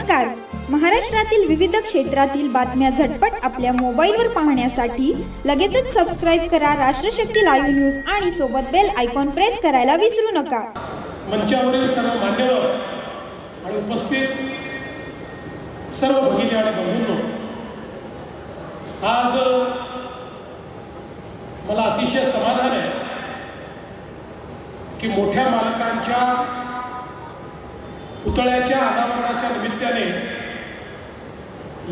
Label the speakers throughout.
Speaker 1: नमस्कार. महाराष्ट्रातील विविध क्षेत्रातील बातम्या झटपट आपल्या मोबाईलवर पाहण्यासाठी लगेचच सबस्क्राईब करा राष्ट्रशक्ती लाईव्ह न्यूज आणि सोबत बेल आयकॉन प्रेस करायला विसरू नका.
Speaker 2: मंचावरील सर्व मान्यवर आणि उपस्थित सर्व भगिनी आणि बंधूंनो, आज मला अतिशय समाधान आहे की मोठ्या मालकांच्या पुतळ्याच्या अनावरणाच्या निमित्ताने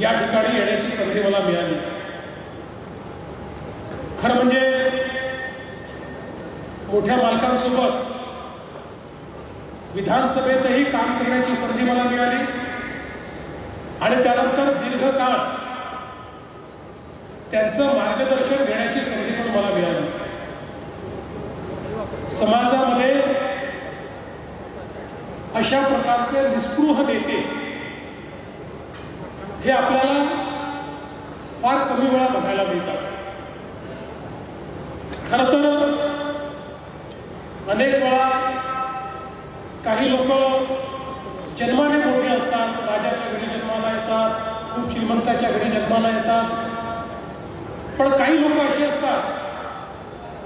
Speaker 2: या ठिकाणी येण्याची संधी मला मिळाली. खरं म्हणजे मोठ्या मालकांसोबत विधानसभेतही काम करण्याची संधी मला मिळाली आणि त्यानंतर दीर्घकाळ त्यांचं मार्गदर्शन घेण्याची संधी पण मला मिळाली. समाजामध्ये अशा प्रकारचे निस्पृह नेते हे आपल्याला फार कमी वेळा बघायला मिळतात. खरं तर अनेक वेळा काही लोक जन्माने मोठे असतात, राजाच्या घरी जन्माला येतात, खूप श्रीमंताच्या घरी जन्माला येतात, पण काही लोक असे असतात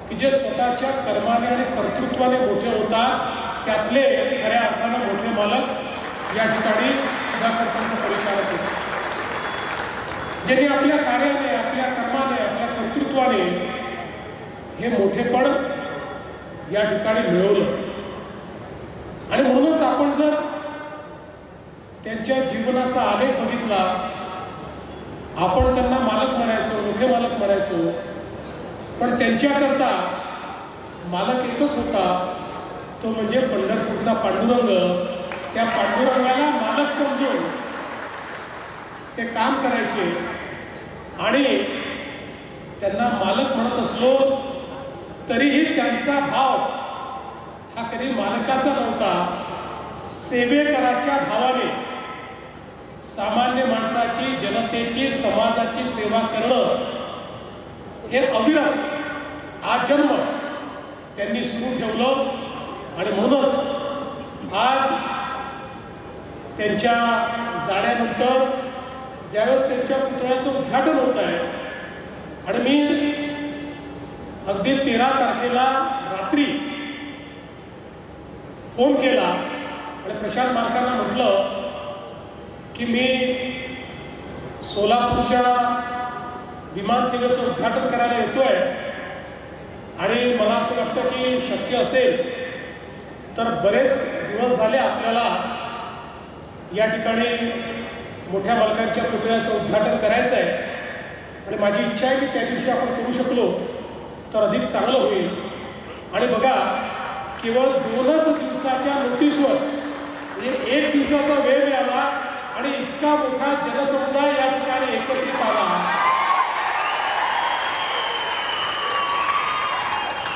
Speaker 2: की जे स्वतःच्या कर्माने आणि कर्तृत्वाने मोठे होतात. त्यातले खऱ्या अर्थानं मोठे मालक या ठिकाणी सुधाकरतांचं परिचारक होते, ज्यांनी आपल्या कार्याने, आपल्या कर्माने, आपल्या कर्तृत्वाने हे मोठेपण या ठिकाणी मिळवलं. आणि म्हणूनच आपण जर त्यांच्या जीवनाचा आलेख बघितला, आपण त्यांना मालक म्हणायचो, मोठे मालक म्हणायचो, पण त्यांच्याकरता मालक एकच होता, तो म्हणजे पंढरपूरचा पांडुरंग. त्या पांडुरंगाला मालक समजून ते काम करायचे आणि त्यांना मालक म्हणत असलो तरीही त्यांचा भाव हा कधी मालकाचा नव्हता. सेवेकराच्या भावाने सामान्य माणसाची, जनतेची, समाजाची सेवा करणं हे अविरत आजन्म त्यांनी सुरू ठेवलं. आणि म्हणूनच आज त्यांच्या जाण्यानंतर ज्यावेळेस त्यांच्या पुतळ्याचं उद्घाटन होत आहे आणि मी अगदी 13 तारखेला रात्री फोन केला आणि प्रशांत मालकांना म्हटलं की मी सोलापूरच्या विमानसेवेचं उद्घाटन करायला येतोय आणि मला असं वाटतं की शक्य असेल तर बरेच दिवस झाले आपल्याला या ठिकाणी मोठ्या मालकांच्या पुतळ्याचं उद्घाटन करायचं आहे आणि माझी इच्छा आहे की त्या दिवशी आपण करू शकलो तर अधिक चांगलं होईल. आणि बघा, केवळ 2च दिवसाच्या नोटीसवर म्हणजे 1 दिवसाचा वेळ मिळाला आणि इतका मोठा जनसमुदाय या ठिकाणी एकत्रित आला.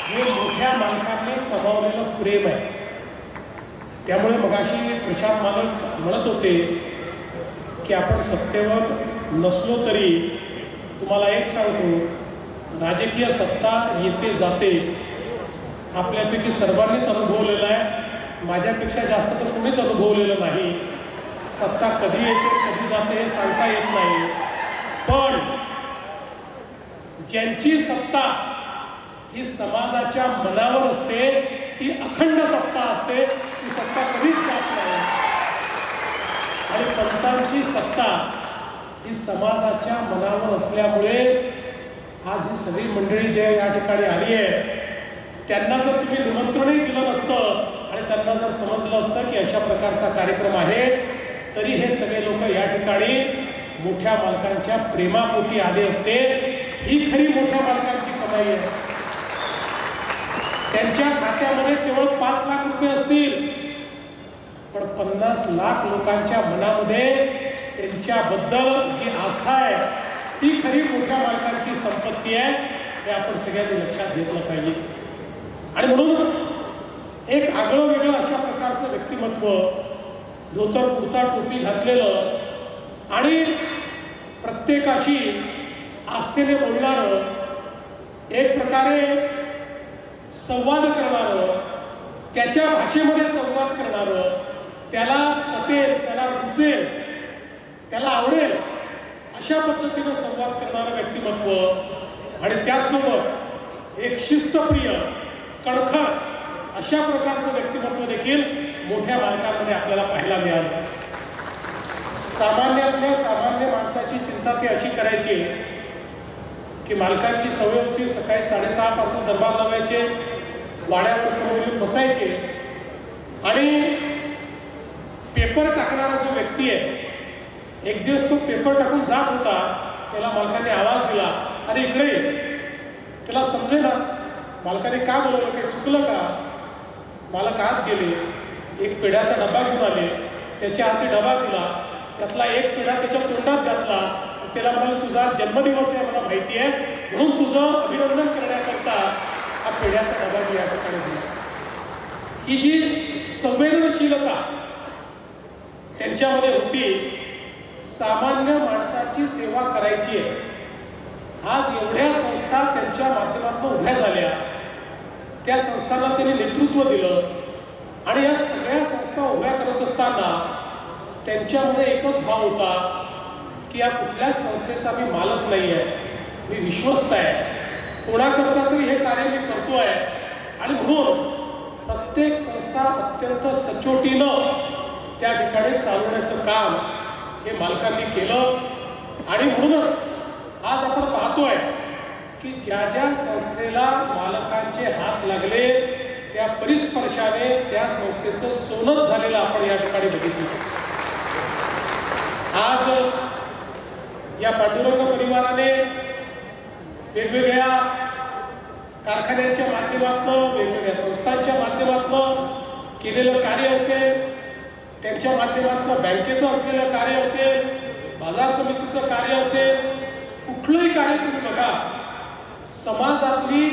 Speaker 2: हे मोठ्या मालकांनी कमावलेलं प्रेम आहे. त्यामुळे मगाशी प्रशांत मालक म्हणत होते की आपण सत्तेवर नसलो तरी तुम्हाला एक सांगतो, राजकीय सत्ता येते जाते, आपल्यापैकी सर्वांनीच अनुभवलेला आहे. माझ्यापेक्षा जास्त तर कोणीच अनुभवलेलं नाही. सत्ता कधी येते कधी जाते हे सांगता येत नाही, पण ज्यांची सत्ता ही समाजाच्या मनावर असते, ती अखंड सत्ता असते, ती सत्ता कधीच जात नाही. आणि पंतांची सत्ता ही समाजाच्या मनावर असल्यामुळे आज ही सगळी मंडळी जे या ठिकाणी आली आहे, त्यांना जर तुम्ही निमंत्रणही दिलं नसतं आणि त्यांना जर समजलं असतं की अशा प्रकारचा कार्यक्रम आहे, तरी हे सगळे लोक या ठिकाणी मोठ्या मालकांच्या प्रेमापोटी आले असते. ही खरी मोठ्या मालकांची कमाई आहे. त्यांच्या खात्यामध्ये केवळ 5 लाख रुपये असतील, पण 50 लाख लोकांच्या मनामध्ये त्यांच्याबद्दल जी आस्था आहे ती खरी मोठ्या मालकांची संपत्ती आहे. हे आपण सगळ्यांनी लक्षात घेतलं पाहिजे. आणि म्हणून एक आगळं वेगळं अशा प्रकारचं व्यक्तिमत्व, धोतर कुर्ता टोपी घातलेलं आणि प्रत्येकाशी आस्थेने बोलणारं, एक प्रकारे संवाद करणारं, त्याच्या भाषेमध्ये संवाद करणारं, त्याला पटेल, त्याला रुचेल त्याला आवडेल अशा पद्धतीनं संवाद करणारं व्यक्तिमत्व आणि त्याचसोबत एक शिस्तप्रिय कणखर अशा प्रकारचं व्यक्तिमत्व देखील मोठ्या मालकांमध्ये आपल्याला पाहायला मिळालं. सामान्यातल्या सामान्य माणसाची चिंता ते अशी करायची की मालकांची सवय होती सकाळी 6:30 पासून दरबार लावायचे, वाड्यावर समोर येऊन बसायचे आणि पेपर टाकणारा जो व्यक्ती आहे, एक दिवस तो पेपर टाकून जात होता, त्याला मालकाने आवाज दिला, अरे इकडे ये. त्याला समजे ना मालकाने का बोलवलं, काही चुकलं का. मालक आत गेले, एक पेढ्याचा डबा घेऊन आले, त्याच्या हाती डबा दिला, त्यातला एक पेढा त्याच्या तोंडात घातला, त्याला म्हणाले तुझा जन्मदिवस आहे मला माहिती आहे म्हणून तुझं अभिनंदन करण्याकरता हा पेढ्याचा डबा या ठिकाणी दिला. ही जी संवेदनशीलता त्यांच्यामध्ये होती, सामान्य माणसाची सेवा करायची आहे. आज एवढ्या संस्था त्यांच्या माध्यमातून उभ्या झाल्या, त्या संस्थांना त्यांनी नेतृत्व दिलं आणि या सगळ्या संस्था उभ्या करत असताना त्यांच्यामध्ये एकच भाव होता की या कुठल्याच संस्थेचा मी मालक नाही आहे, मी विश्वस्त आहे, कोणाकरता तरी हे कार्य मी करतो आहे आणि म्हणून प्रत्येक संस्था अत्यंत सचोटीनं त्या ठिकाणी चालवण्याचं काम हे मालकांनी केलं. आणि म्हणूनच आज आपण पाहतोय की ज्या ज्या संस्थेला मालकांचे हात लागले त्या परिस्पर्शाने त्या संस्थेचं सोनच झालेलं आपण या ठिकाणी बघितलं. आज या पांडुरंग परिवाराने वेगवेगळ्या कारखान्यांच्या माध्यमातून, वेगवेगळ्या संस्थांच्या माध्यमातून केलेलं कार्य असेल, त्यांच्या माध्यमातून बँकेचं असलेलं कार्य असेल, बाजार समितीचं कार्य असेल, कुठलंही कार्य तुम्ही बघा, समाजातली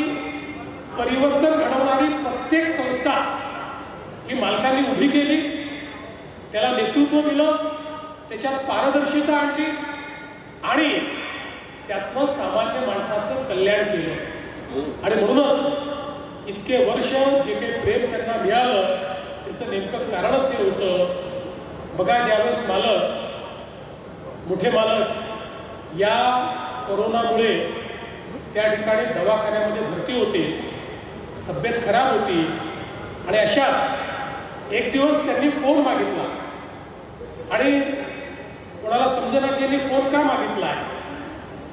Speaker 2: परिवर्तन घडवणारी प्रत्येक संस्था ही मालकांनी उभी केली, त्याला नेतृत्व दिलं, त्याच्यात पारदर्शिता आणली आणि त्यातनं सामान्य माणसाचं कल्याण केलं. आणि म्हणूनच इतके वर्ष जे काही प्रेम त्यांना मिळालं त्याचं नेमकं कारणच हे होतं. बघा, ज्यावेळेस मोठे मालक या कोरोनामुळे त्या ठिकाणी दवाखान्यामध्ये भरती होते, तब्येत खराब होती आणि अशात एक दिवस त्यांनी फोन मागितला आणि कोणाला समजेना की त्यांनी फोन का मागितला आहे,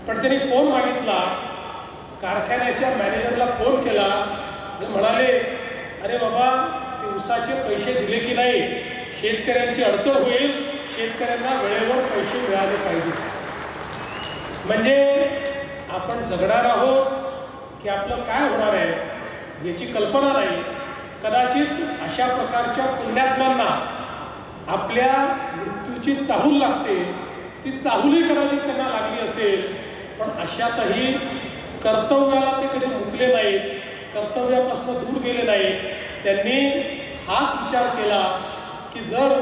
Speaker 2: पण त्यांनी फोन मागितला. कारखान्याच्या मॅनेजरला फोन केला आणि म्हणाले, अरे बाबा ते ऊसाचे पैसे दिले की नाही, शेतकऱ्यांची अडचण होईल, शेतकऱ्यांना वेळेवर पैसे मिळाले पाहिजे. म्हणजे आपण जगणार आहोत की आपलं काय होणार आहे याची कल्पना नाही. कदाचित अशा प्रकारच्या पुण्यात्म्यांना आपल्या मृत्यूची चाहूल लागते, ती चाहूलही कदाचित त्यांना लागली असेल, पण अशातही कर्तव्याला ते कधी मुकले नाहीत, कर्तव्यापासून दूर गेले नाहीत. त्यांनी हाच विचार केला की जर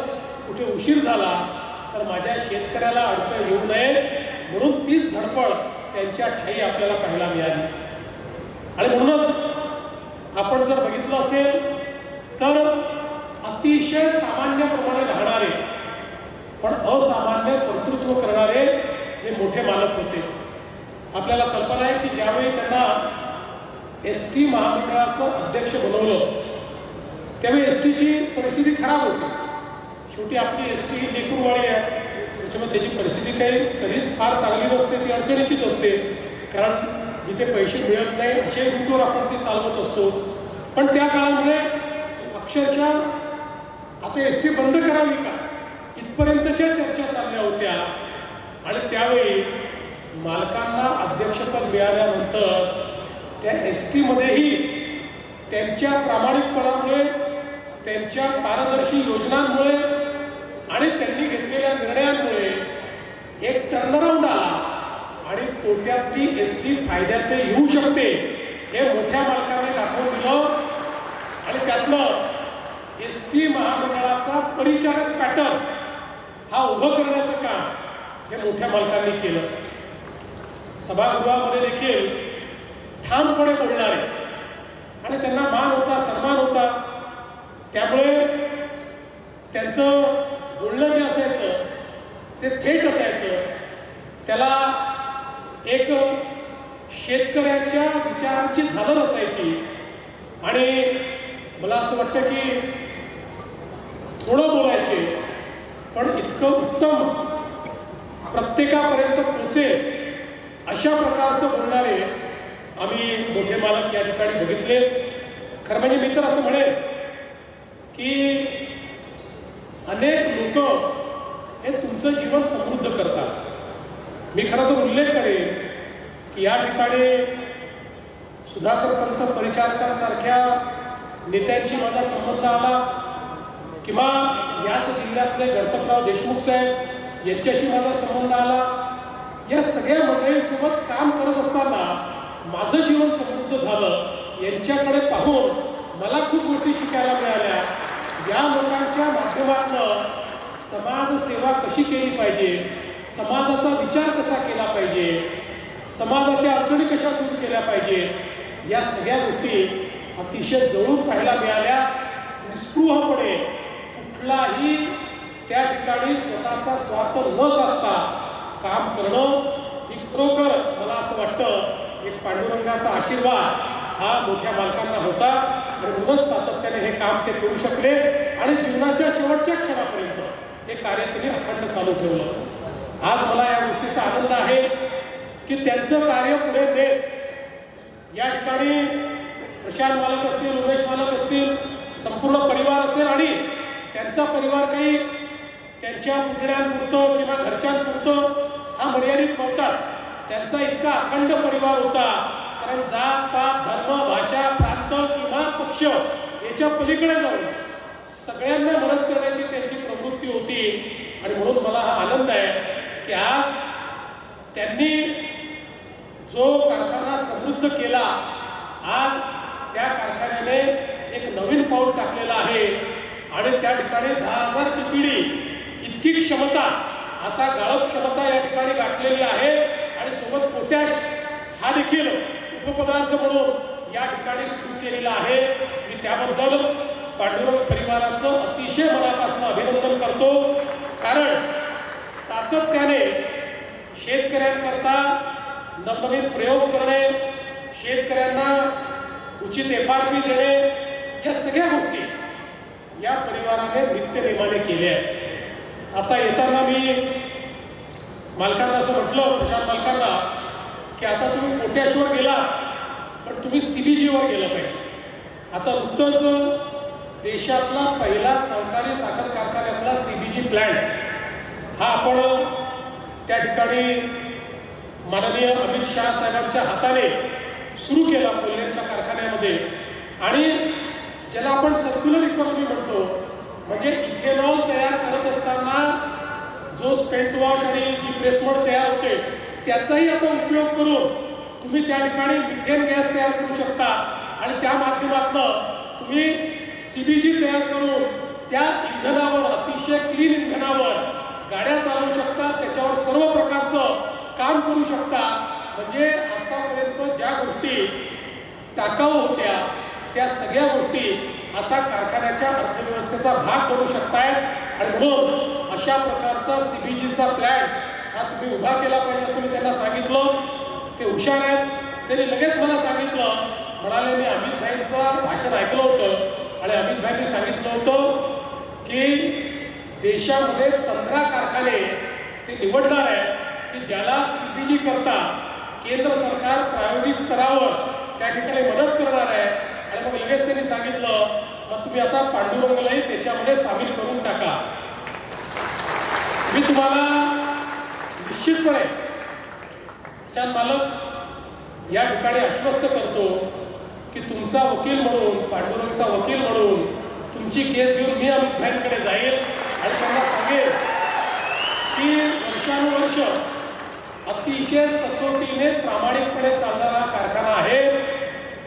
Speaker 2: कुठे उशीर झाला तर माझ्या शेतकऱ्याला अडचण येऊ नये, म्हणून तीच धडपड त्यांच्या ठाई आपल्याला पाहायला मिळाली. आणि म्हणूनच आपण जर बघितलं असेल तर अतिशय सामान्यप्रमाणे राहणारे पण असामान्य कर्तृत्व करणारे हे मोठे मालक होते. आपल्याला कल्पना आहे की ज्यावेळी त्यांना एसटी महामंडळाचं अध्यक्ष बनवलं त्यावेळी एसटीची परिस्थिती खराब होती. शेवटी आपली एसटी ही लेकरूवाडी आहे, त्याच्यामुळे त्याची परिस्थिती काही कधीच फार चांगली नसते, ती अडचणीचीच असते. कारण जिथे पैसे मिळत नाही असे रूटवर आपण ती चालवत असतो. पण त्या काळामध्ये अक्षरशः आता एसटी बंद करावी का इथपर्यंतच्या चर्चा चालल्या होत्या. आणि त्यावेळी मालकांना अध्यक्षपद मिळाल्यानंतर त्या एसटीमध्येही त्यांच्या प्रामाणिकपणामुळे, त्यांच्या पारदर्शी योजनांमुळे आणि त्यांनी घेतलेल्या निर्णयांमुळे एक टर्नराऊंड आला आणि तोट्यातली एसटी फायद्यात येऊ शकते हे मोठ्या मालकाने दाखवून दिलं. आणि त्यातलं एसटी महामंडळाचा परिचारक पॅटर्न हा उभं करण्याचं काम हे मोठ्या मालकांनी केलं. सभागृहामध्ये देखील ठामपणे बोलणारे आणि त्यांना मान होता, सन्मान होता, त्यामुळे त्यांचं बोलणं जे असायचं ते थेट असायचं. त्याला एक शेतकऱ्याच्या विचारांची झालर असायची आणि मला असं वाटतं की थोडं बोलायचे पण इतकं उत्तम प्रत्येकापर्यंत पोचेल अशा प्रकारचं बोलणारे आम्ही मोठे मालक या ठिकाणी बघितले. खरं म्हणजे मी तर असं म्हणेन की अनेक लोक हे तुमचं जीवन समृद्ध करतात. मी खरं तर उल्लेख करेन की या ठिकाणी सुधाकर पंत परिचारकांसारख्या नेत्यांशी माझा संबंध आला किंवा याच जिल्ह्यातले गणपतराव देशमुख साहेब यांच्याशी माझा संबंध आला. या सगळ्या मंडळींसोबत काम करत असताना माझं जीवन समृद्ध झालं. यांच्याकडे पाहून मला खूप गोष्टी शिकायला मिळाल्या. या लोकांच्या माध्यमातून समाजसेवा कशी केली पाहिजे, समाजाचा विचार कसा केला पाहिजे, समाजाच्या अडचणी कशा दूर केल्या पाहिजे, या सगळ्या गोष्टी अतिशय जवळून पाहायला मिळाल्या. निस्पृहपणे कुठलाही त्या ठिकाणी स्वतःचा स्वार्थ न साधता काम करणं ही खरोखर मला असं वाटतं एक पांडुरंगाचा आशीर्वाद हा मोठ्या मालकांना होता आणि म्हणूनच सातत्याने हे काम ते करू शकले आणि जीवनाच्या शेवटच्या क्षणापर्यंत हे कार्य त्यांनी अखंड चालू ठेवलं. आज मला या गोष्टीचा आनंद आहे की त्यांचं कार्य पुढे नेत या ठिकाणी प्रशांत मालक असतील, उमेश मालक असतील, संपूर्ण परिवार असेल आणि त्यांचा परिवार काही त्यांच्या पुतण्यांपुरतं किंवा घरच्यांपुरतं हा मर्यादित नव्हताच. त्यांचा इतका अखंड परिवार होता कारण जात पात धर्म भाषा प्रांत किंवा पक्ष याच्या पलीकडे जाऊन सगळ्यांना मदत करण्याची त्यांची प्रवृत्ती होती. आणि म्हणून मला हा आनंद आहे की आज त्यांनी जो कारखाना समृद्ध केला, आज त्या कारखान्याने एक नवीन पाऊल टाकलेलं आहे आणि त्या ठिकाणी 10,000 टिपिडी इतकी क्षमता, आता गाळप क्षमता या ठिकाणी गाठलेली आहे आणि सोबत पोटॅश हा देखील उपपदार्थ म्हणून या ठिकाणी सुरू केलेला आहे. मी त्याबद्दल पांडुरंग परिवाराचं अतिशय मनापासून अभिनंदन करतो कारण सातत्याने शेतकऱ्यांकरता नवनवीन प्रयोग करणे, शेतकऱ्यांना उचित FRP देणे, या सगळ्या गोष्टी या परिवाराने नित्यनेमाने केल्या आहेत. आता येताना मी मालकांना असं म्हटलं, प्रशांत मालकांना, की आता तुम्ही पोटॅशवर गेला पण तुम्ही CBG वर गेलं पाहिजे. आता नुकतंच देशातला पहिला सहकारी साखर कारखान्यातला CBG प्लॅन्ट हा आपण त्या ठिकाणी माननीय अमित शहा साहेबांच्या हाताने सुरू केला कोल्ह्याच्या कारखान्यामध्ये. आणि ज्याला आपण सर्क्युलर इकॉनॉमी म्हणतो, म्हणजे इथेनॉल तयार करत असताना जो स्पेंट वॉश आणि जी प्रेसमड तयार होते त्याचाही आता उपयोग करून तुम्ही त्या ठिकाणी मिथेन गॅस तयार करू शकता आणि त्या माध्यमातून तुम्ही CBG तयार करून त्या इंधनावर, अतिशय क्लीन इंधनावर गाड्या चालवू शकता, त्याच्यावर सर्व प्रकारचं काम करू शकता. म्हणजे आतापर्यंत ज्या गोष्टी टाकाऊ होत्या त्या सगळ्या गोष्टी आता कारखान्याच्या अर्थव्यवस्थेचा भाग बनू शकतायत. आणि म्हणून अशा प्रकारचा CBGचा प्लॅन हा तुम्ही उभा केला पाहिजे असं मी त्यांना सांगितलं. ते हुशार आहेत. त्यांनी लगेच मला सांगितलं, म्हणाले मी अमित भाईंचं भाषण ऐकलं होतं आणि अमित भाईंनी सांगितलं होतं की देशामध्ये 15 कारखाने ते निवडणार आहे की ज्याला CBG करता केंद्र सरकार प्रायोगिक स्तरावर त्या ठिकाणी मदत करणार आहे. आणि मग लगेच त्यांनी सांगितलं मग तुम्ही आता पांडुरंगलाही त्याच्यामध्ये सामील करून टाका. मी तुम्हाला निश्चितपणे त्या मालक या ठिकाणी आश्वस्त करतो की तुमचा वकील म्हणून, पांडुरंगचा वकील म्हणून तुमची केस घेऊन मी अमित भाईंकडे जाईल आणि त्यांना सांगेल की वर्षानुवर्ष अतिशय सचोटीने प्रामाणिकपणे चालणारा कारखाना आहे.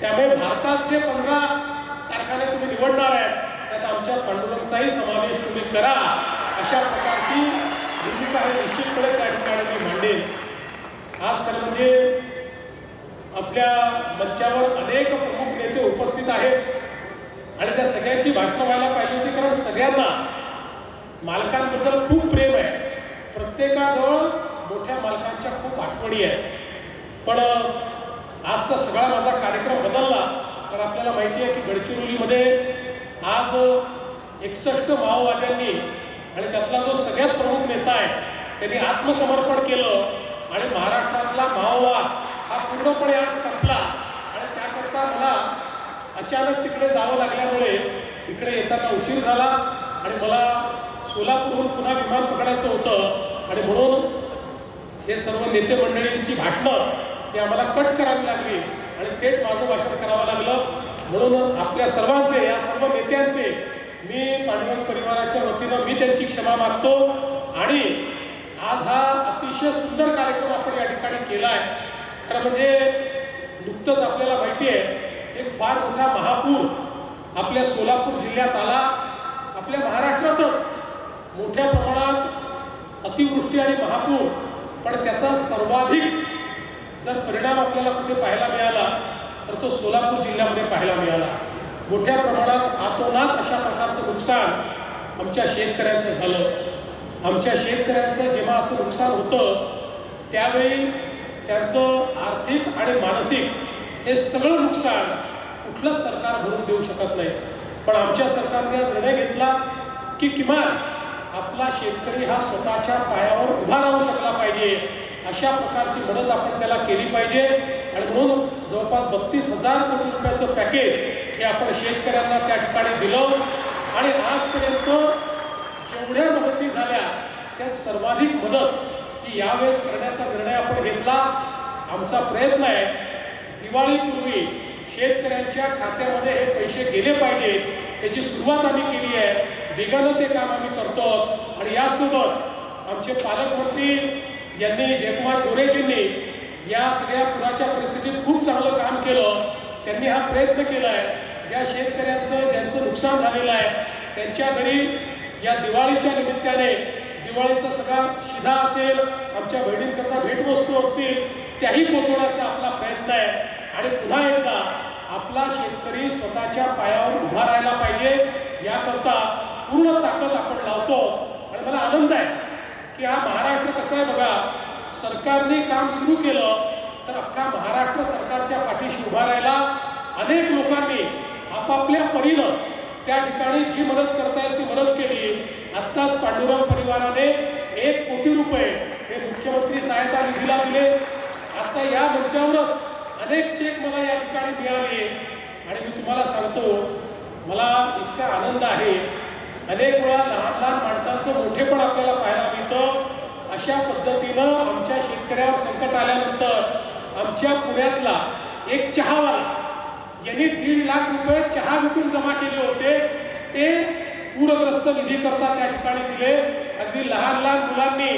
Speaker 2: त्यामुळे भारतात जे 15 कारखाने तुम्ही निवडणार आहेत त्यात आमच्या पांडुरंगचाही समावेश तुम्ही करा. अशा प्रकारची भूमिका आहे निश्चितपणे त्या ठिकाणी मी मांडेन. आज खरं म्हणजे आपल्या मंचावर अनेक प्रमुख नेते उपस्थित आहेत आणि त्या सगळ्यांची भाषणं व्हायला पाहिजे होती कारण सगळ्यांना मालकांबद्दल खूप प्रेम आहे. प्रत्येकाजवळ मोठ्या मालकांच्या खूप आठवणी आहेत. पण आजचा सगळा माझा कार्यक्रम बदलला. तर आपल्याला माहिती आहे की गडचिरोलीमध्ये आज 61 माओवाद्यांनी आणि त्यातला जो सगळ्यात प्रमुख नेता आहे त्यांनी आत्मसमर्पण केलं आणि महाराष्ट्रातला माओवाद हा पूर्णपणे आज संपला. आणि त्याकरता मला अचानक तिकडे जावं लागल्यामुळे इकडे येताना उशीर झाला आणि मला सोलापूरहून पुन्हा विमान पकडायचं होतं. आणि म्हणून हे सर्व नेते मंडळींची भाषणं ही आम्हाला कट करावी लागली आणि थेट माझं भाषण करावं लागलं. म्हणून आपल्या सर्वांचे, या सर्व नेत्यांचे मी पांडुरंग परिवाराच्या वतीनं मी त्यांची क्षमा मागतो. आणि आज हा अतिशय सुंदर कार्यक्रम आपण या ठिकाणी केला आहे. खरं म्हणजे नुकतंच आपल्याला माहिती आहे एक फार मोठा महापूर आपल्या सोलापूर जिल्ह्यात आला. आपल्या महाराष्ट्रातच मोठ्या प्रमाणात अतिवृष्टी आणि महापूर, पण त्याचा सर्वाधिक जर परिणाम आपल्याला कुठे पाहायला मिळाला तर तो सोलापूर जिल्ह्यामध्ये पाहायला मिळाला. मोठ्या प्रमाणात आतोनात अशा प्रकारचं नुकसान आमच्या शेतकऱ्यांचं झालं. आमच्या शेतकऱ्यांचं जेव्हा असं नुकसान होतं त्यावेळी त्यांचं आर्थिक आणि मानसिक हे सगळं नुकसान कुठलंच सरकार भरून देऊ शकत नाही. पण आमच्या सरकारने निर्णय घेतला की किमान आपला शेतकरी हा स्वतःच्या पायावर उभा राहू शकला पाहिजे, अशा प्रकारची मदत आपण त्याला केली पाहिजे. आणि म्हणून जवळपास 32,000 कोटी रुपयाचं पॅकेज हे आपण शेतकऱ्यांना त्या ठिकाणी दिलं. आणि आजपर्यंत जेवढ्या मदती झाल्या त्यात सर्वाधिक मदत ही यावेळेस करण्याचा निर्णय आपण घेतला. आमचा प्रयत्न आहे दिवाळीपूर्वी शेतकऱ्यांच्या खात्यामध्ये हे पैसे गेले पाहिजे, त्याची सुरुवात आम्ही केली आहे. वेगानं ते काम आम्ही करतो. आणि यासोबत आमचे पालकमंत्री यांनी, जयकुमार गोरेजींनी या सगळ्या पुराच्या परिस्थितीत खूप चांगलं काम केलं. त्यांनी हा प्रयत्न केला आहे ज्या शेतकऱ्यांचं ज्यांचं नुकसान झालेलं आहे त्यांच्या घरी या दिवाळीच्या निमित्ताने दिवाळीचा सगळा शिधा असेल, आमच्या बहिणींकरता भेटवस्तू असतील त्याही पोचवण्याचा आपला प्रयत्न आहे. आणि पुन्हा एकदा आपला शेतकरी स्वतःच्या पायावर उभा राहायला पाहिजे याकरता पूर्ण ताकद आपण लावतो. आणि मला आनंद आहे की हा महाराष्ट्र कसा आहे बघा, सरकारने काम सुरू केलं तर अख्खा महाराष्ट्र सरकारच्या पाठीशी उभा राहिला. अनेक लोकांनी आपापल्या परीनं त्या ठिकाणी जी मदत करता येईल ती मदत केली. आत्ताच पांडुरंग परिवाराने 1 कोटी रुपये हे मुख्यमंत्री सहायता निधीला दिले. आता या मंचावरच अनेक चेक मला या ठिकाणी मिळाले. आणि मी तुम्हाला सांगतो मला इतका आनंद आहे. अनेक वेळा लहान लहान माणसांचं मोठेपण आपल्याला पाहायला मिळतं. अशा पद्धतीनं आमच्या शेतकऱ्यावर संकट आल्यानंतर आमच्या पुण्यातला एक चहावाला यांनी 1.5 लाख रुपये चहा विकून जमा केले होते, ते पूरग्रस्त निधी करता त्या ठिकाणी दिले. अगदी लहान लहान मुलांनी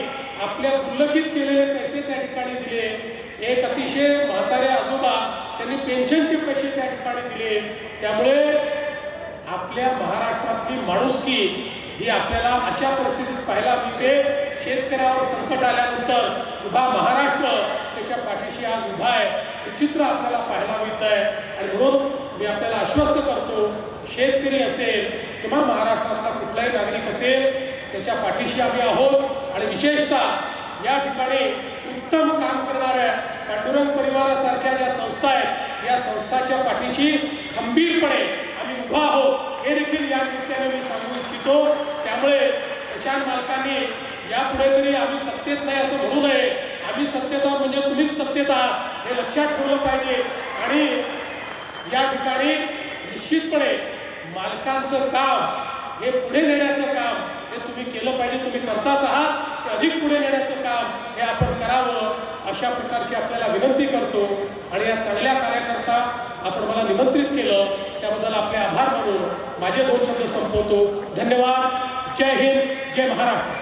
Speaker 2: आपल्या गुल्लकीत केलेले पैसे त्या ठिकाणी दिले. एक अतिशय म्हातारे आजोबा त्यांनी पेन्शनचे पैसे त्या ठिकाणी दिले. त्यामुळे आपल्या महाराष्ट्रातली माणुसकी ही आपल्याला अशा परिस्थितीत पाहायला मिळते. शेतकऱ्यावर संकट आल्यानंतर उभा महाराष्ट्र त्याच्या पाठीशी आज उभा आहे, हे चित्र आपल्याला पाहायला मिळत आहे. आणि म्हणून मी आपल्याला आश्वस्त करतो, शेतकरी असेल किंवा महाराष्ट्रातला कुठलाही नागरिक असेल त्याच्या पाठीशी आम्ही आहोत. आणि विशेषतः या ठिकाणी उत्तम काम करणाऱ्या पांडुरंग परिवारासारख्या ज्या संस्था आहेत या संस्थाच्या पाठीशी खंबीरपणे आम्ही उभा आहोत हे देखील या निमित्ताने मी सांगू इच्छितो. त्यामुळे प्रशांत मालकांनी यापुढे तरी आम्ही सत्तेत नाही असं म्हणू नये. आम्ही सत्तेत आहोत म्हणजे तुम्हीच सत्तेत आहात हे लक्षात ठेवलं पाहिजे. आणि या ठिकाणी निश्चितपणे मालकांचं काम हे पुढे नेण्याचं काम हे तुम्ही केलं पाहिजे. तुम्ही करताच आहात, ते अधिक पुढे नेण्याचं काम हे आपण करावं अशा प्रकारची आपल्याला विनंती करतो. आणि या चांगल्या कार्याकरता आपण मला निमंत्रित केलं त्याबद्दल आपले आभार मानून माझे 2 शब्द संपवतो. धन्यवाद. जय हिंद, जय महाराष्ट्र.